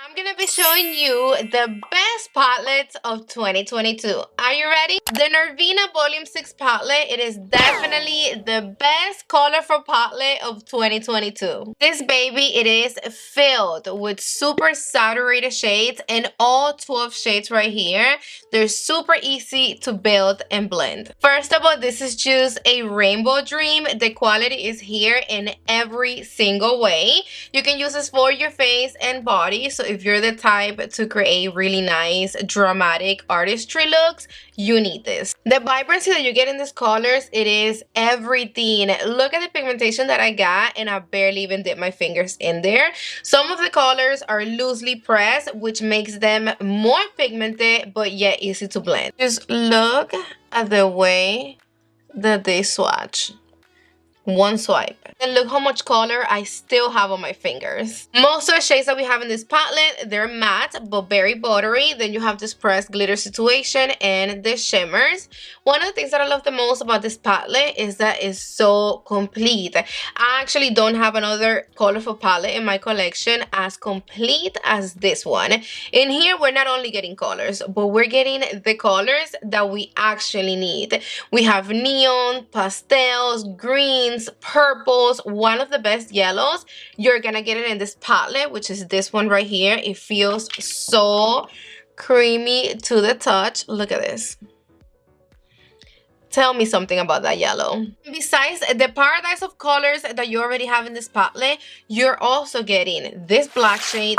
I'm gonna be showing you the best palettes of 2022. Are you ready? The Nervina Volume 6 palette, it is definitely the best colorful palette of 2022. This baby, it is filled with super saturated shades and all 12 shades right here. They're super easy to build and blend. First of all, this is just a rainbow dream. The quality is here in every single way. You can use this for your face and body. So if you're the type to create really nice dramatic artistry looks, you need this. The vibrancy that you get in these colors, it is everything. Look at the pigmentation that I got, and I barely even dip my fingers in there. Some of the colors are loosely pressed, which makes them more pigmented but yet easy to blend. Just look at the way that they swatch. One swipe. And look how much color I still have on my fingers. Most of the shades that we have in this palette, they're matte but very buttery. Then you have this pressed glitter situation and the shimmers. One of the things that I love the most about this palette is that it's so complete. I actually don't have another colorful palette in my collection as complete as this one. In here, we're not only getting colors, but we're getting the colors that we actually need. We have neon, pastels, greens, purples, one of the best yellows. You're gonna get it in this palette, which is this one right here. It feels so creamy to the touch. Look at this. Tell me something about that yellow. Besides the paradise of colors that you already have in this palette, you're also getting this black shade,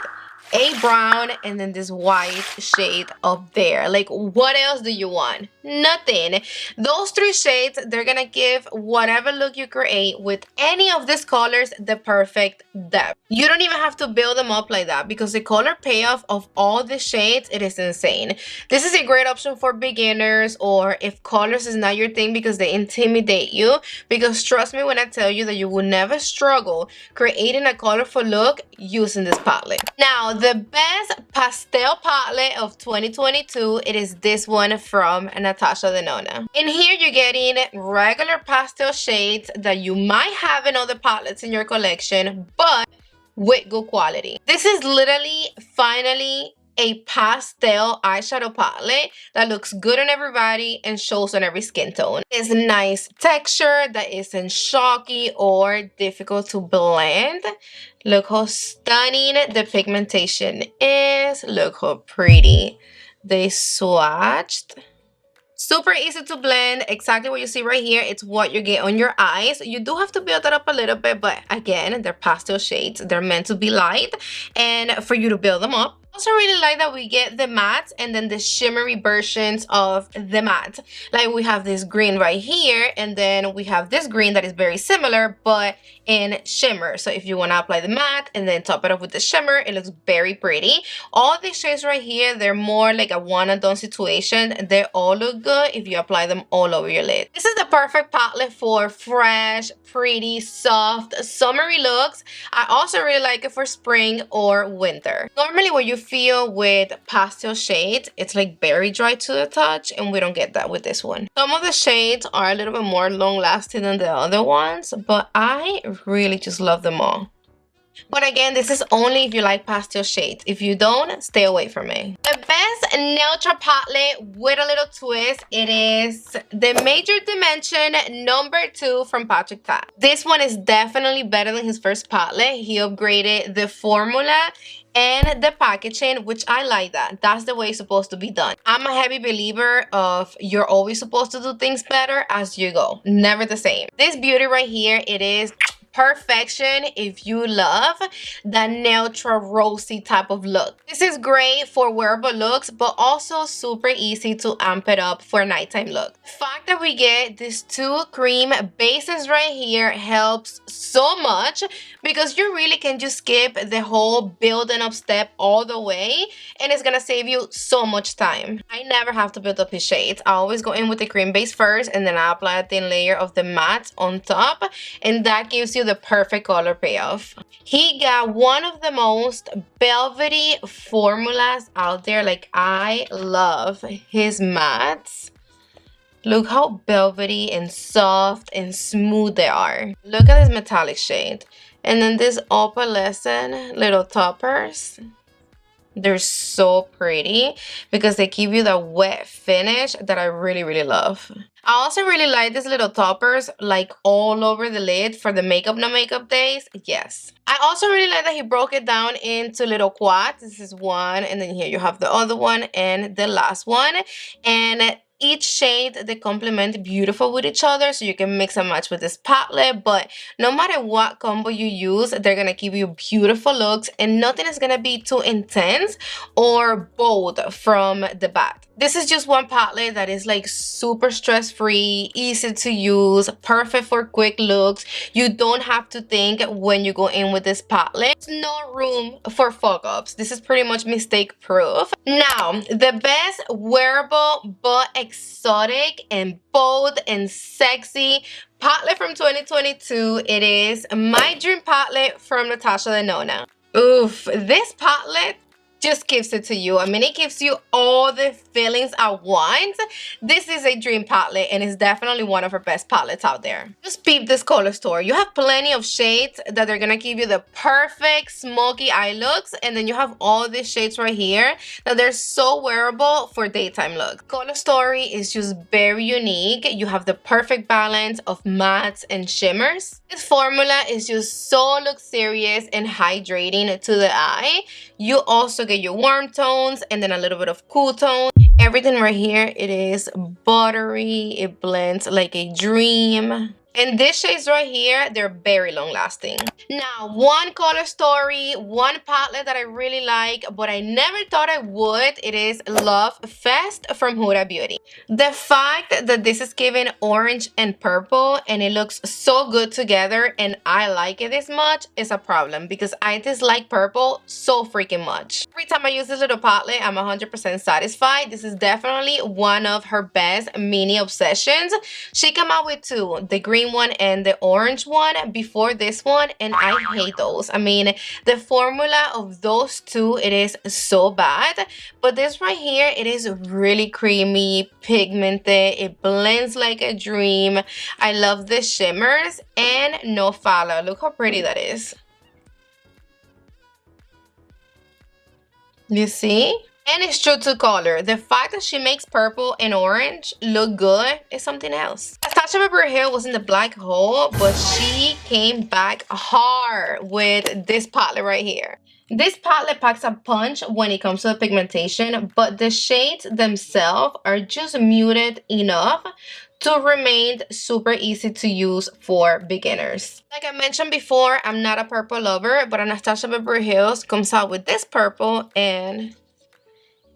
a brown, and then this white shade up there. Like, what else do you want? Nothing. Those three shades, they're gonna give whatever look you create with any of these colors the perfect depth. You don't even have to build them up like that because the color payoff of all the shades, it is insane. This is a great option for beginners or if colors is not your thing because they intimidate you. Because trust me when I tell you that you will never struggle creating a colorful look using this palette. Now, the best pastel palette of 2022, it is this one from Natasha Denona. In here, you're getting regular pastel shades that you might have in other palettes in your collection, but with good quality. This is literally, finally, a pastel eyeshadow palette that looks good on everybody and shows on every skin tone. It's nice texture that isn't shocky or difficult to blend. Look how stunning the pigmentation is. Look how pretty they swatched. Super easy to blend. Exactly what you see right here. It's what you get on your eyes. You do have to build that up a little bit, but again, they're pastel shades. They're meant to be light and for you to build them up. I also really like that we get the matte and then the shimmery versions of the matte. Like we have this green right here, and then we have this green that is very similar but in shimmer. So if you want to apply the matte and then top it up with the shimmer, it looks very pretty. All these shades right here, they're more like a one and done situation. They all look good if you apply them all over your lid. This is the perfect palette for fresh, pretty, soft, summery looks. I also really like it for spring or winter. Normally when you feel with pastel shades, it's like very dry to the touch, and we don't get that with this one. Some of the shades are a little bit more long lasting than the other ones, but I really just love them all. But again, this is only if you like pastel shades. If you don't, stay away from me. The best neutral palette with a little twist, it is the Major Dimension #2 from Patrick Ta. This one is definitely better than his first palette. He upgraded the formula and the packaging, which I like that. That's the way it's supposed to be done. I'm a heavy believer of you're always supposed to do things better as you go. Never the same. This beauty right here, it is perfection if you love that neutral rosy type of look. This is great for wearable looks, but also super easy to amp it up for nighttime look. The fact that we get these two cream bases right here helps so much because you really can just skip the whole building up step all the way, and it's gonna save you so much time. I never have to build up his shades. I always go in with the cream base first, and then I apply a thin layer of the matte on top, and that gives you the perfect color payoff. He got one of the most velvety formulas out there. Like, I love his mattes. Look how velvety and soft and smooth they are. Look at this metallic shade. And then this opalescent little toppers. They're so pretty because they give you the wet finish that I really, really love. I also really like these little toppers like all over the lid for the makeup no makeup days. Yes. I also really like that he broke it down into little quads. This is one, and then here you have the other one and the last one. And each shade, they complement beautiful with each other, so you can mix and match with this palette. But no matter what combo you use, they're gonna give you beautiful looks, and nothing is gonna be too intense or bold from the bat. This is just one palette that is like super stress-free, easy to use, perfect for quick looks. You don't have to think when you go in with this palette. There's no room for fuck-ups. This is pretty much mistake-proof. Now, the best wearable but exotic and bold and sexy palette from 2022, it is my dream palette from Natasha Denona. Oof, this palette just gives it to you. I mean, it gives you all the feelings at once. This is a dream palette, and it's definitely one of her best palettes out there. Just peep this color store. You have plenty of shades that are gonna give you the perfect smoky eye looks, and then you have all these shades right here that they're so wearable for daytime looks. Color story is just very unique. You have the perfect balance of mattes and shimmers. This formula is just so luxurious and hydrating to the eye. You also get your warm tones and then a little bit of cool tones. Everything right here, it is buttery. It blends like a dream. And these shades right here, they're very long lasting. Now, one color story, one palette that I really like, but I never thought I would, it is Love Fest from Huda Beauty. The fact that this is given orange and purple and it looks so good together and I like it this much is a problem because I dislike purple so freaking much. Every time I use this little palette, I'm 100% satisfied. This is definitely one of her best mini obsessions. She came out with two, the green one and the orange one before this one, and I hate those. I mean, the formula of those two, it is so bad, but this right here, it is really creamy, pigmented, it blends like a dream. I love the shimmers and no fallout. Look how pretty that is. You see? And it's true to color. The fact that she makes purple and orange look good is something else. Natasha Beverly Hills was in the black hole, but she came back hard with this palette right here. This palette packs a punch when it comes to the pigmentation, but the shades themselves are just muted enough to remain super easy to use for beginners. Like I mentioned before, I'm not a purple lover, but Anastasia Beverly Hills comes out with this purple and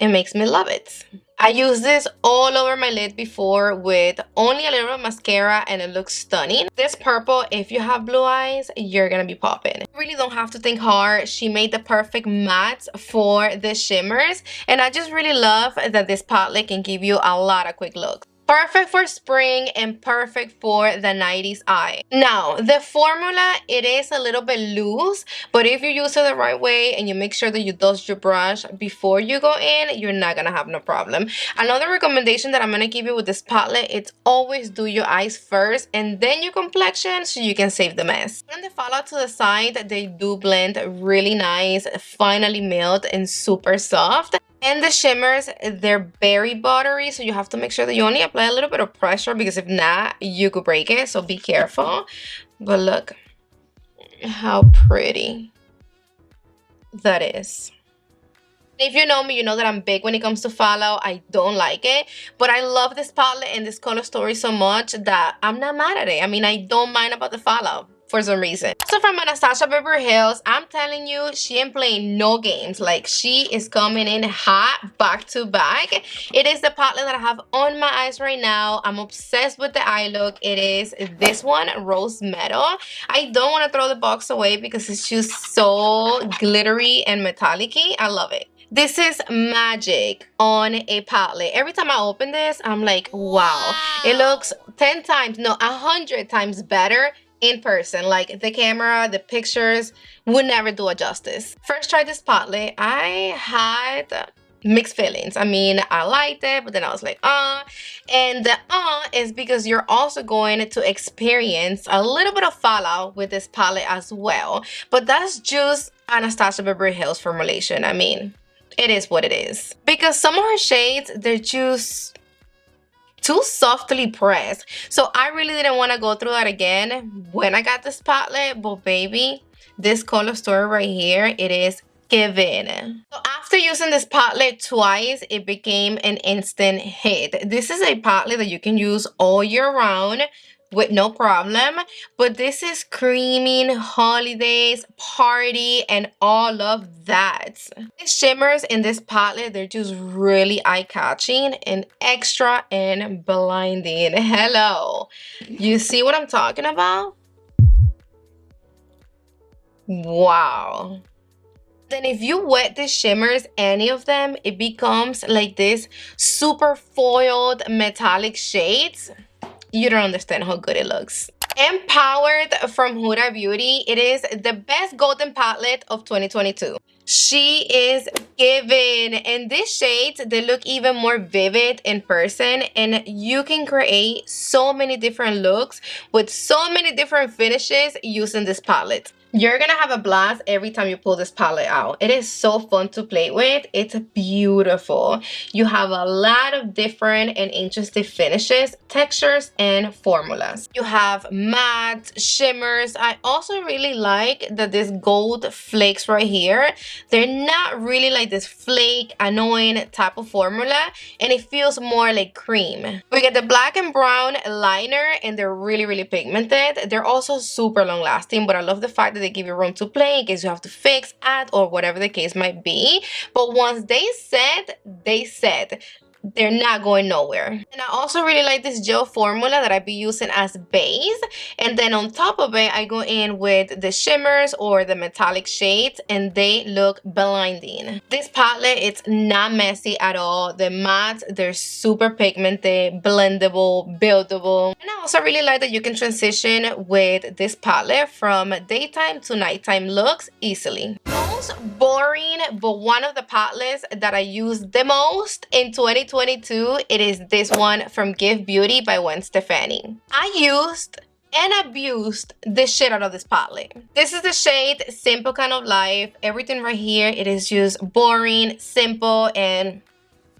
it makes me love it. I used this all over my lid before with only a little mascara and it looks stunning. This purple, if you have blue eyes, you're gonna be popping. You really don't have to think hard. She made the perfect matte for the shimmers, and I just really love that this palette can give you a lot of quick looks. Perfect for spring and perfect for the 90s eye. Now, the formula, it is a little bit loose, but if you use it the right way and you make sure that you dust your brush before you go in, you're not gonna have no problem. Another recommendation that I'm gonna give you with this palette, it's always do your eyes first and then your complexion so you can save the mess. And the fallout to the side, they do blend really nice, finely milled and super soft. And the shimmers, they're very buttery, so you have to make sure that you only apply a little bit of pressure because if not, you could break it, so be careful. But look how pretty that is. If you know me, you know that I'm big when it comes to fallout. I don't like it, but I love this palette and this color story so much that I'm not mad at it. I mean, I don't mind about the fallout for some reason. So from Anastasia Beverly Hills, I'm telling you, she ain't playing no games. Like, she is coming in hot back to back. It is the palette that I have on my eyes right now. I'm obsessed with the eye look. It is this one, Rose Metal. I don't want to throw the box away because it's just so glittery and metallic-y. I love it. This is magic on a palette. Every time I open this, I'm like, wow. It looks 10 times, no, 100 times better in person. Like, the camera, the pictures would never do it justice. First tried this palette, I had mixed feelings. I mean, I liked it, but then I was like, and the is because you're also going to experience a little bit of fallout with this palette as well. But that's just Anastasia Beverly Hills formulation. I mean, it is what it is. Because some of her shades, they're just too softly pressed. So I really didn't want to go through that again when I got this palette. But baby, this color story right here, it is given. So after using this palette twice, it became an instant hit. This is a palette that you can use all year round with no problem, but this is creaming holidays, party, and all of that. The shimmers in this palette, they're just really eye-catching and extra and blinding. Hello, you see what I'm talking about? Wow. Then if you wet the shimmers, any of them, it becomes like this super foiled metallic shades. You don't understand how good it looks. Empowered from Huda Beauty, it is the best golden palette of 2022. She is given, and these shades, they look even more vivid in person, and you can create so many different looks with so many different finishes using this palette. You're gonna have a blast every time you pull this palette out. It is so fun to play with. It's beautiful. You have a lot of different and interesting finishes, textures, and formulas. You have matte, shimmers. I also really like that this gold flakes right here, they're not really like this flake, annoying type of formula, and it feels more like cream. We get the black and brown liner, and they're really, really pigmented. They're also super long lasting, but I love the fact that they give you room to play in case you have to fix, add, or whatever the case might be. But once they set, they're not going nowhere. And I also really like this gel formula that I be using as base, and then on top of it I go in with the shimmers or the metallic shades, and they look blinding. This palette, it's not messy at all. The mattes, they're super pigmented, blendable, buildable. And I also really like that you can transition with this palette from daytime to nighttime looks easily. Most boring, but one of the palettes that I use the most in 2022, it is this one from Give Beauty by Stephani. I used and abused the shit out of this palette. This is the shade Simple Kind of Life. Everything right here, it is just boring, simple, and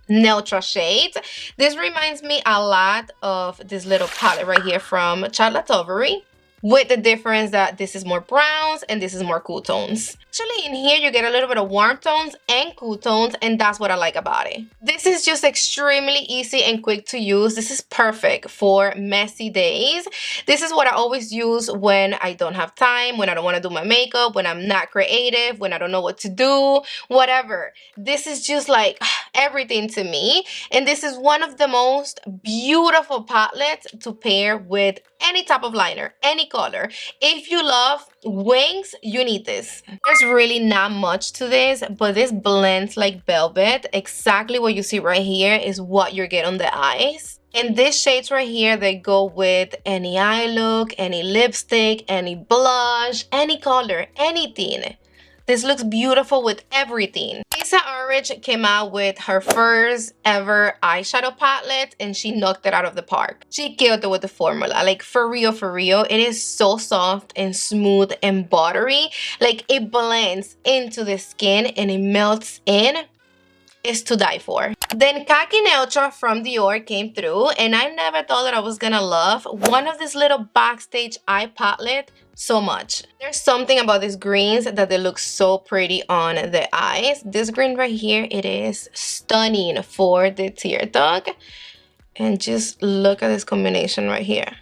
neutral shades. This reminds me a lot of this little palette right here from Tilbury, with the difference that this is more browns and this is more cool tones. Actually, in here you get a little bit of warm tones and cool tones, and that's what I like about it. This is just extremely easy and quick to use. This is perfect for messy days. This is what I always use when I don't have time, when I don't want to do my makeup, when I'm not creative, when I don't know what to do, whatever. This is just like everything to me, and this is one of the most beautiful palettes to pair with any type of liner, any color. If you love wings, you need this. There's really not much to this, but this blends like velvet. Exactly what you see right here is what you get on the eyes. And these shades right here, they go with any eye look, any lipstick, any blush, any color, anything. This looks beautiful with everything. Lisa Orange came out with her first ever eyeshadow palette, and she knocked it out of the park. She killed it with the formula. Like, for real, for real. It is so soft and smooth and buttery. Like, it blends into the skin and it melts in. It's to die for. Then Khaki Neutral from Dior came through, and I never thought that I was gonna love one of these little backstage eye palette so much. There's something about these greens that they look so pretty on the eyes. This green right here, it is stunning for the tear duct. And just look at this combination right here.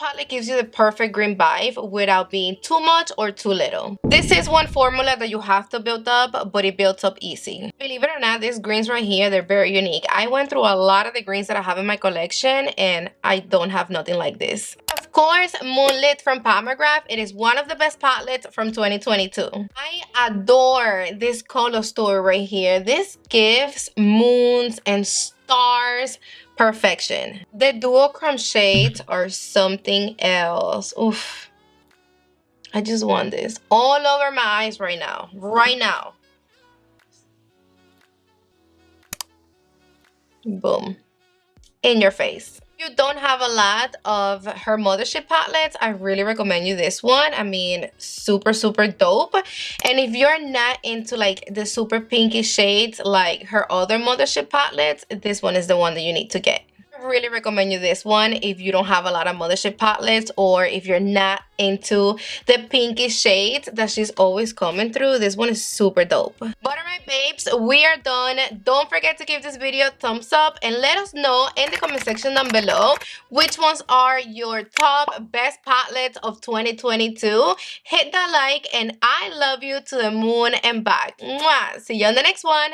Palette gives you the perfect green vibe without being too much or too little. This is one formula that you have to build up, but it builds up easy. Believe it or not, these greens right here, they're very unique. I went through a lot of the greens that I have in my collection, and I don't have nothing like this. Of course, Moonlit from Pomegranate. It is one of the best palettes from 2022. I adore this color story right here. This gives moons and stars perfection. The duochrome shades are something else. Oof. I just want this all over my eyes right now. Right now. Boom. In your face. you don't have a lot of her mothership palettes, I really recommend you this one. I mean, super dope. And if you're not into like the super pinky shades like her other mothership palettes, this one is the one that you need to get. I really recommend you this one if you don't have a lot of mothership palettes, or if you're not into the pinky shades that she's always coming through. This one is super dope. But alright babes, we are done. Don't forget to give this video a thumbs up and let us know in the comment section down below which ones are your top best palettes of 2022. Hit that like and I love you to the moon and back. Mwah! See you on the next one.